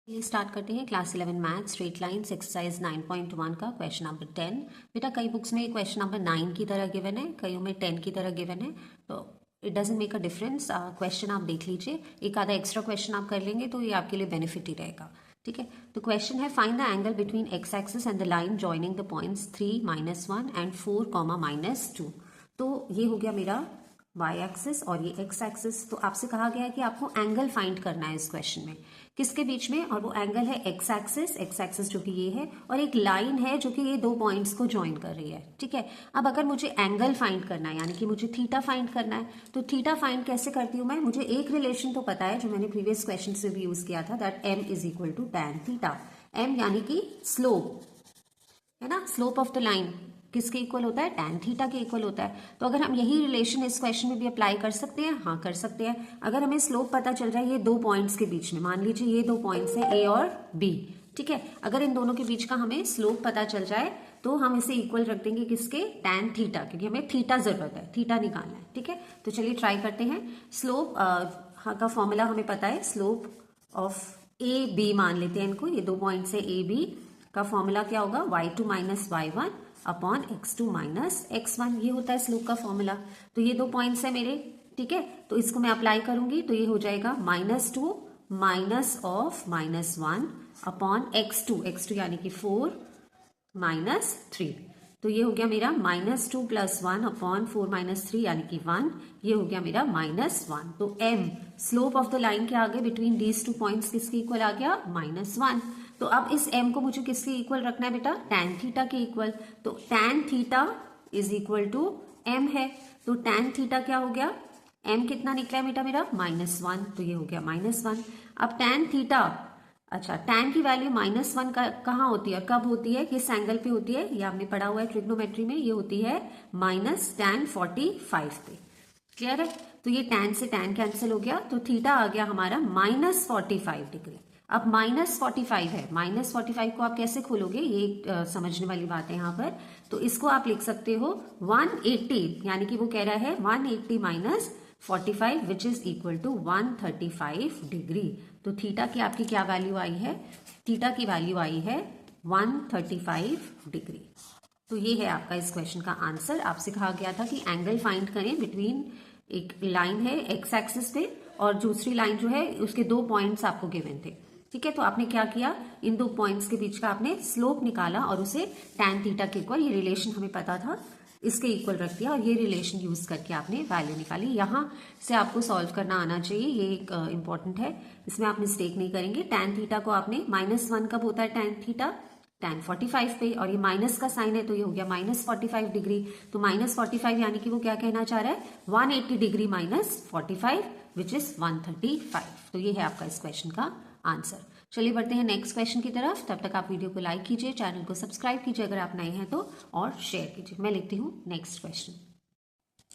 चलिए स्टार्ट करते हैं class 11 math straight lines exercise 9.1 का क्वेश्चन नंबर 10। बेटा कई बुक्स में क्वेश्चन नंबर 9 की तरह गिवन है, कईयों में 10 की तरह गिवन है, तो it doesn't make a difference. Question आप देख लीजिए, एक आधा एक्स्ट्रा क्वेश्चन आप कर लेंगे तो ये आपके लिए बेनिफिट ही रहेगा। ठीक है, तो क्वेश्चन है find the angle between x axis and the line joining the points 3, -1 and 4, -2। तो ये हो गया मेरा y एक्सिस और ये x एक्सिस। तो आपसे कहा गया है कि आपको एंगल फाइंड करना है इस क्वेश्चन में, किसके बीच में, और वो एंगल है x एक्सिस जो कि ये है, और एक लाइन है जो कि ये दो पॉइंट्स को ज्वाइन कर रही है। ठीक है, अब अगर मुझे एंगल फाइंड करना है यानी कि मुझे थीटा फाइंड करना है, तो थीटा फाइंड कैसे करती हूँ मैं, मुझे एक रिलेशन तो पता है जो मैंने प्रीवियस क्वेश्चन से भी यूज किया था, that m is equal to tan theta. m यानी कि स्लोप है ना, स्लोप ऑफ द लाइन किसके इक्वल होता है, tan थीटा के इक्वल होता है। तो अगर हम यही रिलेशन इस क्वेश्चन में भी अप्लाई कर सकते हैं, हाँ कर सकते हैं। अगर हमें स्लोप पता चल रहा है ये दो पॉइंट्स के बीच में, मान लीजिए ये दो पॉइंट्स हैं A और B, ठीक है, अगर इन दोनों के बीच का हमें स्लोप पता चल जाए तो हम इसे इक्वल रख देंगे किसके, tan थीटा, क्योंकि हमें थीटा जरूरत है, थीटा निकालना है। ठीक है, तो चलिए ट्राई करते हैं। स्लोप का फॉर्मूला हमें पता है, स्लोप ऑफ AB मान लेते हैं इनको, ये दो पॉइंट्स है AB, का फॉर्मूला क्या होगा, y2 minus y1 upon x2 minus x1, ये होता है स्लोप का फॉर्मूला। तो ये दो पॉइंट्स है मेरे, ठीक है, तो इसको मैं अप्लाई करूंगी तो ये हो जाएगा -2 माइनस ऑफ -1 अपॉन x2 यानी कि 4 -3, तो ये हो गया मेरा -2 + 1 अपॉन 4 -3 यानी कि 1, ये हो गया मेरा -1। तो m slope of the line के आगे बिटवीन दीज टू पॉइंट्स किसके इक्वल आ गया, -1। तो अब इस m को मुझे किसके इक्वल रखना है बेटा, tan थीटा के इक्वल। तो tan theta is equal to m है, तो tan थीटा क्या हो गया, m कितना निकला है बेटा मेरा, -1, तो ये हो गया -1। अब tan थीटा, अच्छा tan की वैल्यू -1 का कहाँ होती है, कब होती है, किस एंगल पे होती है, ये आपने पढ़ा हुआ है ट्रिग्नोमेट्री में, ये होती है -tan 45 पे। क्लियर है, तो ये tan से tan कैंसिल हो गया, तो थीटा आ गया हमारा -45 डिग्री। अब -45 है, -45 को आप कैसे खोलोगे, ये समझने वाली बात है यहाँ पर। तो इसको आप लिख सकते हो 180, यानी कि वो कह रहा है 180 minus 45 which is equal to 135 degree. तो थीटा की आपकी क्या वैल्यू आई है, थीटा की वैल्यू आई है 135 डिग्री। तो ये है आपका इस क्वेश्चन का आंसर। आपसे कहा गया था कि एंगल फाइंड करें बिटवीन, एक लाइन है एक्स एक्सिस पे और दूसरी लाइन जो है उसके दो पॉइंट्स आपको गिवन थे। ठीक है, तो आपने क्या किया, इन दो पॉइंट्स के बीच का आपने स्लोप निकाला और उसे tan थीटा के इक्वल, ये रिलेशन हमें पता था, इसके इक्वल रख दिया और ये रिलेशन यूज करके आपने वैल्यू निकाली। यहाँ से आपको सॉल्व करना आना चाहिए, ये एक इंपॉर्टेंट है, इसमें आप मिस्टेक नहीं करेंगे। tan थीटा को आपने -1 कब होता है tan थीटा, tan 45 पे, और ये माइनस का साइन है तो ये हो गया -45 डिग्री। तो -45 यानी कि वो क्या कहना चाह रहा है, 180 डिग्री -45 विच इज 135। तो ये है आपका इस क्वेश्चन का आंसर। चलिए बढ़ते हैं नेक्स्ट क्वेश्चन की तरफ, तब तक आप वीडियो को लाइक कीजिए, चैनल को सब्सक्राइब कीजिए अगर आप नए हैं तो, और शेयर कीजिए। मैं लिखती हूँ next question.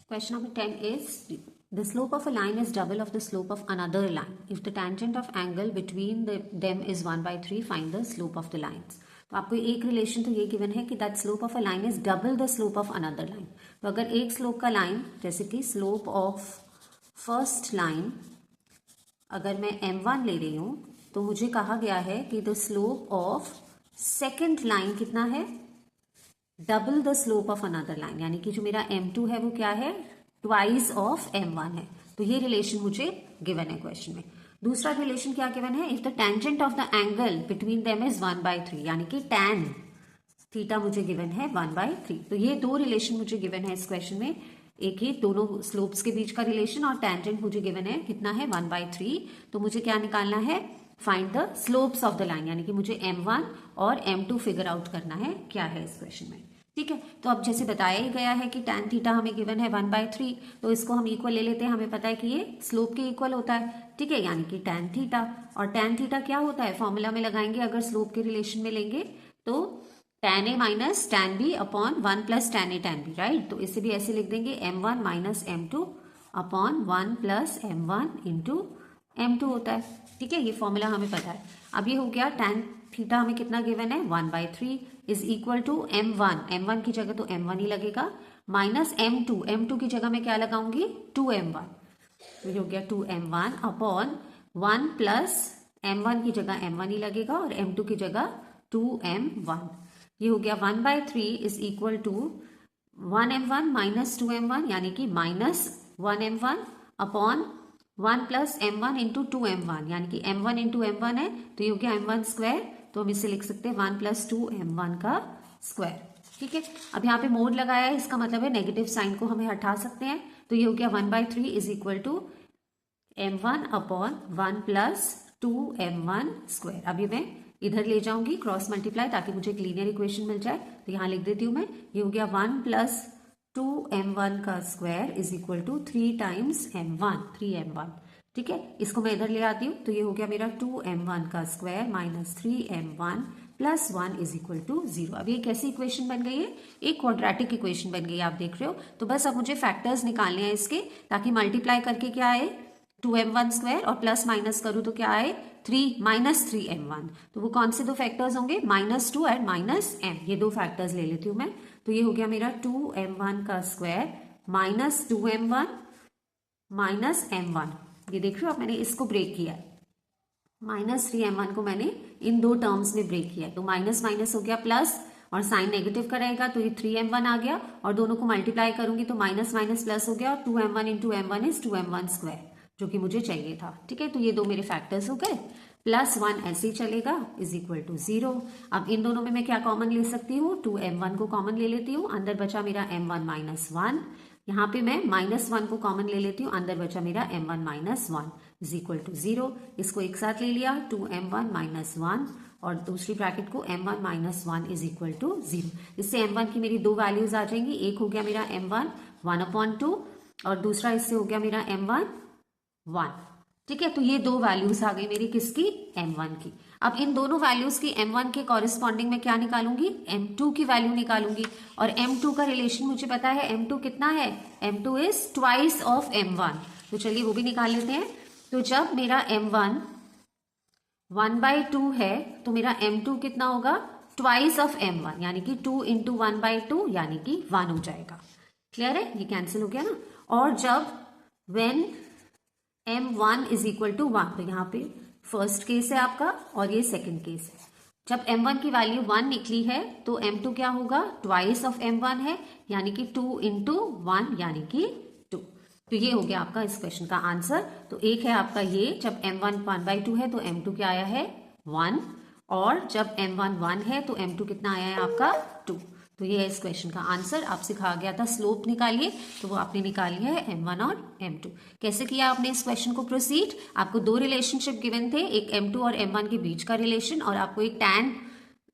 Question number 10 is the slope of a line is double of the slope of another line. If the tangent of angle between them is 1/3, find the slope of the lines. तो आपको एक relation तो ये given है कि that slope of a line is double the slope of another line. तो अगर एक स्लोप का लाइन, जैसे कि स्लोप ऑफ फर्स्ट लाइन अगर मैं m1 ले रही हूं, तो मुझे कहा गया है कि the slope of second line कितना है, double the slope of another line, यानी कि जो मेरा m2 है वो क्या है, ट्वाइस ऑफ m1 है। तो ये रिलेशन मुझे गिवन है क्वेश्चन में। दूसरा रिलेशन क्या गिवन है, if the tangent of the angle between them is 1/3, यानी कि tan थीटा मुझे गिवन है 1/3। तो ये दो रिलेशन मुझे गिवन है इस क्वेश्चन में, एक ही दोनों स्लोप्स के बीच का रिलेशन, और टेंजेंट मुझे गिवन है कितना है 1/3। तो मुझे क्या निकालना है, find the slopes of the line, यानी कि मुझे m1 और m2 फिगर आउट करना है क्या है इस क्वेश्चन में। ठीक है, तो अब जैसे बताया ही गया है कि tan थीटा हमें गिवन है 1/3, तो इसको हम इक्वल ले लेते हैं, हमें पता है कि ये स्लोप के इक्वल होता है। ठीक है, यानी कि tan थीटा, और tan थीटा क्या होता है, फॉर्मूला में लगाएंगे अगर स्लोप के रिलेशन में लेंगे तो tan a minus tan b upon 1 + tan a tan b, right. तो इसे भी ऐसे लिख देंगे m1 minus m2 upon 1 + m1 into m2 होता है। ठीक है, ये फॉर्मूला हमें पता है। अब ये हो गया tan थीटा हमें कितना गिवन है, 1/3 इज इक्वल टू m1 की जगह तो m1 ही लगेगा, माइनस m2 की जगह मैं क्या लगाऊंगी, 2m1, तो ये हो गया 2m1 अपॉन 1 + m1 की जगह m1 ही लगेगा और m2 की जगह 2m1। ये हो गया 1/3 is equal to 1m1 minus 2m1 यानी कि minus 1m1 upon 1 plus m1 into 2m1 यानी कि m1 इंटू m1 है तो ये हो गया m1 स्क्वायर, तो हम इसे लिख सकते हैं 1 प्लस 2m1 का स्क्वायर। ठीक है, अब यहाँ पे मोड लगाया है, इसका मतलब है नेगेटिव साइन को हमें हटा सकते हैं, तो ये हो गया 1/3 is equal to m1 upon 1 plus 2m1 square. अभी मैं इधर ले जाऊंगी क्रॉस मल्टीप्लाई ताकि मुझे एक लीनियर इक्वेशन मिल जाए, तो यहाँ लिख देती हूँ मैं, ये हो गया 1 प्लस 2m1 का square is equal to 3 times m1, 3m1। ठीक है, इसको मैं इधर ले आती हूँ, तो ये हो गया मेरा 2m1 का square minus 3m1 plus 1 is equal to 0। अब ये कैसी इक्वेशन बन गई है, एक क्वाड्रेटिक इक्वेशन बन गई है, आप देख रहे हो। तो बस अब मुझे फैक्टर्स निकालने हैं इसके, ताकि मल्टीप्लाई करके क्या आए 2m1 स्क्वायर और प्लस माइनस करूँ तो क्या आए 3 माइनस 3m1। तो वो कौन से दो फैक्टर्स होंगे, -2 एंड -m, ये दो फैक्टर्स ले लेती हूँ मैं। तो ये हो गया मेरा 2m1 का square minus 2m1 minus m1। ये देख रहे हो आप, मैंने इसको ब्रेक किया है, माइनस 3m1 को मैंने इन दो टर्म्स में ब्रेक किया है, तो माइनस माइनस हो गया प्लस और साइन नेगेटिव का रहेगा, तो ये 3m1 आ गया और दोनों को मल्टीप्लाई करूंगी तो माइनस माइनस प्लस हो गया और 2m1 into m1 is 2m1 square, जो कि मुझे चाहिए था। ठीक है, तो ये दो मेरे फैक्टर्स हो गए, प्लस 1 ऐसे ही चलेगा इज इक्वल टू 0। अब इन दोनों में मैं क्या कॉमन ले सकती हूँ, 2m1 को कॉमन ले लेती हूँ, अंदर बचा मेरा m1 माइनस 1, यहाँ पे मैं -1 को कॉमन ले लेती हूँ, अंदर बचा मेरा m1 minus 1 is equal to 0। इसको एक साथ ले लिया 2m1 माइनस 1 और दूसरी ब्रैकेट को m1 minus 1 is equal to 0। इससे m1 की मेरी दो वैल्यूज आ जाएंगी, एक हो गया मेरा m1 1/2 और दूसरा इससे हो गया मेरा m1 1। ठीक है, तो ये दो वैल्यूज आ गई मेरी किसकी, m1 की। अब इन दोनों वैल्यूज की m1 के कॉरेस्पॉन्डिंग में क्या निकालूंगी, m2 की वैल्यू निकालूंगी। और m2 का रिलेशन मुझे पता है, m2 कितना है, m2 is twice of m1, तो चलिए वो भी निकाल लेते हैं। तो जब मेरा m1 1/2 है तो मेरा m2 कितना होगा, ट्वाइस ऑफ m1 यानी कि 2 इंटू 1/2 यानी कि 1 हो जाएगा। क्लियर है, ये कैंसिल हो गया ना। और जब when m1 is equal to 1, तो यहाँ पे फर्स्ट केस है आपका और ये सेकंड केस है। जब m1 की वैल्यू 1 निकली है तो m2 क्या होगा, ट्वाइस ऑफ m1 है यानी कि 2 इंटू 1 यानी कि 2। तो ये हो गया आपका इस क्वेश्चन का आंसर। तो एक है आपका ये, जब m1 1/2 है तो m2 क्या आया है 1, और जब m1 1 है तो m2 कितना आया है आपका 2। तो ये है इस क्वेश्चन का आंसर। आपसे कहा गया था स्लोप निकालिए, तो वो आपने निकाली है m1 और m2। कैसे किया आपने इस क्वेश्चन को प्रोसीड, आपको दो रिलेशनशिप गिवन थे, एक m2 और m1 के बीच का रिलेशन और आपको एक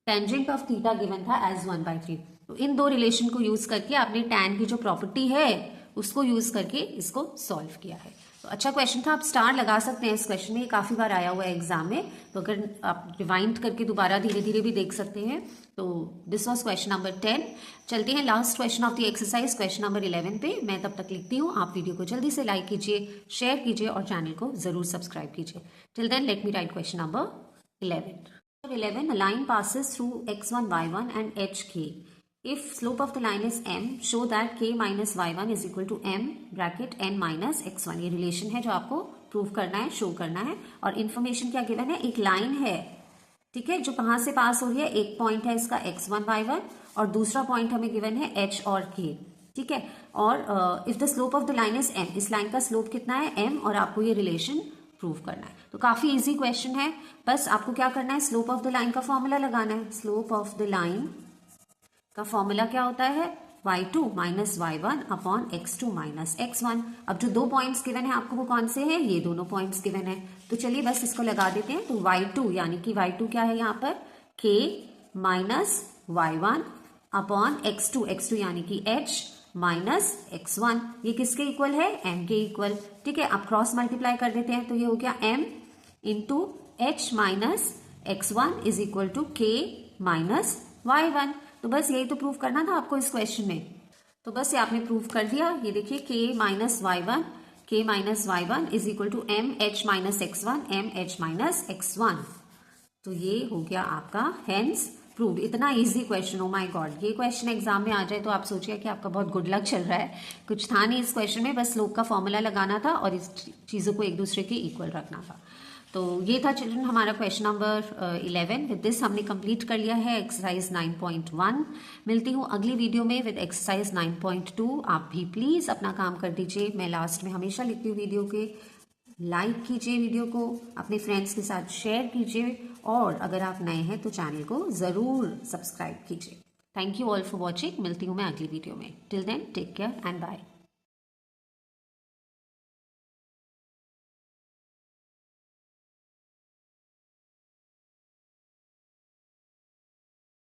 टेंजेंट ऑफ थीटा गिवन था एज 1/3। तो इन दो रिलेशन को यूज करके आपने टैन की जो प्रॉपर्टी है उसको यूज करके इसको सॉल्व किया है। तो अच्छा क्वेश्चन था, आप स्टार लगा सकते हैं इस क्वेश्चन में, ये काफी बार आया हुआ है एग्जाम में, तो अगर आप रिवाइंड करके दोबारा धीरे धीरे भी देख सकते हैं। तो दिस वाज क्वेश्चन नंबर 10। चलते हैं last question of the exercise, question number 11 पे। मैं तब तक लिखती हूँ, आप वीडियो को जल्दी से लाइक कीजिए, शेयर कीजिए और चैनल को जरूर सब्सक्राइब कीजिए। Till then let me write question number 11. 11, a line passes through x1, y1 and hk. If slope of the line is m, show that k minus y1 is equal to m bracket n minus x1. ये relation है जो आपको prove करना है, show करना है। और information क्या गिवन है, एक लाइन है, ठीक है, जो कहाँ से पास हो रही है, एक पॉइंट है इसका x1, y1 और दूसरा पॉइंट हमें गिवन है h और k। ठीक है, और if the slope of the line is m, इस लाइन का स्लोप कितना है m, और आपको ये रिलेशन प्रूव करना है। तो काफी इजी क्वेश्चन है, बस आपको क्या करना है, स्लोप ऑफ द लाइन का फॉर्मूला लगाना है। स्लोप ऑफ द लाइन का फॉर्मूला क्या होता है, y2 minus y1 upon x2 minus x1। अब जो दो पॉइंट्स गिवन है आपको वो कौन से हैं, ये दोनों पॉइंट्स गिवन है। तो चलिए बस इसको लगा देते हैं। तो y2 यानी कि y2 क्या है यहाँ पर, k minus y1 upon x2, x2 यानी कि h माइनस x1। ये किसके इक्वल है, m के इक्वल। ठीक है, आप क्रॉस मल्टीप्लाई कर देते हैं तो ये हो गया m into h minus x1 is equal to k minus y1। तो बस यही तो प्रूव करना था आपको इस क्वेश्चन में, तो बस ये आपने प्रूव कर दिया। ये देखिए k minus y1 is equal to m h minus x1 m h minus x1। तो ये हो गया आपका हेंस प्रूव। इतना easy question, oh my god, ये क्वेश्चन एग्जाम में आ जाए तो आप सोचिए कि आपका बहुत गुड लक चल रहा है। कुछ था नहीं इस क्वेश्चन में, बस स्लोप का फॉर्मूला लगाना था और इस चीजों को एक दूसरे के इक्वल रखना था। तो ये था चिल्ड्रन हमारा क्वेश्चन नंबर 11। विद दिस हमने कंप्लीट कर लिया है एक्सरसाइज 9.1। मिलती हूँ अगली वीडियो में विद एक्सरसाइज 9.2। आप भी प्लीज़ अपना काम कर दीजिए। मैं लास्ट में हमेशा लिखती हूँ वीडियो के, लाइक कीजिए वीडियो को, अपने फ्रेंड्स के साथ शेयर कीजिए, और अगर आप नए हैं तो चैनल को ज़रूर सब्सक्राइब कीजिए। Thank you all for watching. मिलती हूँ मैं अगली वीडियो में। Till then take care and bye.